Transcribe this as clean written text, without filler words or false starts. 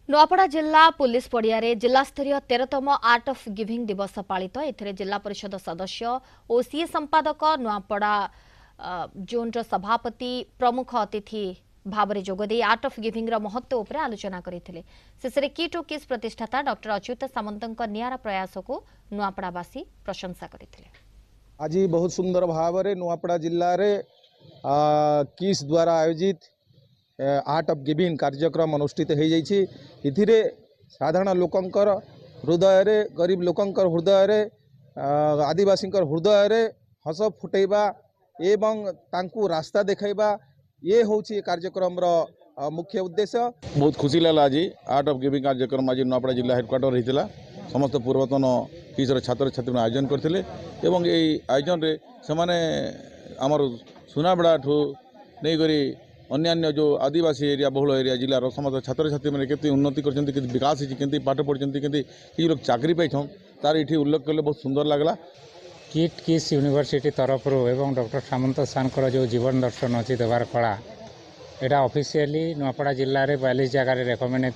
नुआपड़ा जिला पुलिस पड़िया जिला स्तरीय 13तम आर्ट ऑफ गिविंग दिवस पालित एथिरे जिला परिषद सदस्य और सी संपादक नुआपड़ा जोन सभापति प्रमुख अतिथि भाव में जोगदे आर्ट ऑफ गिविंग महत्व उपर आलोचना करते। शेष में किट किस प्रतिष्ठाता डॉक्टर अच्युत सामंत नियारा प्रयास को नुआपड़ावासी प्रशंसा करते। आज बहुत सुंदर भाव में नुआपड़ा जिले में किस द्वारा आयोजित आर्ट ऑफ गिविंग कार्यक्रम अनुष्ठित हो जाइए। इथिरे साधारण लोकंकर हृदय रे गरीब लोकंकर हृदय रे आदिवासी हृदय रे हस फुटेबा एवं तांकू रास्ता देखाइबा ये होची कार्यक्रम मुख्य उद्देश्य। बहुत खुशी लगा आज आर्ट ऑफ गिविंग कार्यक्रम आज नुआपड़ा जिला हेडक्वार्टर होता समस्त पूर्वतन किसर छात्र छात्री आयोजन करते आयोजन रे सेमाने आमर सुनाबेड़ा ठू नहीं करी अन्यान्य जो आदिवासी एरिया बहुल एरिया जिलार समस्त छात्र छात्री मैंने केते उन्नति कर विकास होती पाठ पढ़ी कि लोग चाकरी पाई तार ये उल्लेख कले बहुत सुंदर लगला। किट किस यूनिवर्सिटी तरफ एवं डॉक्टर सामंत सार जो जीवन दर्शन अच्छी देवार कला यहाँ ऑफिशियली नुआपड़ा जिले में 42 जगह रेकमेंड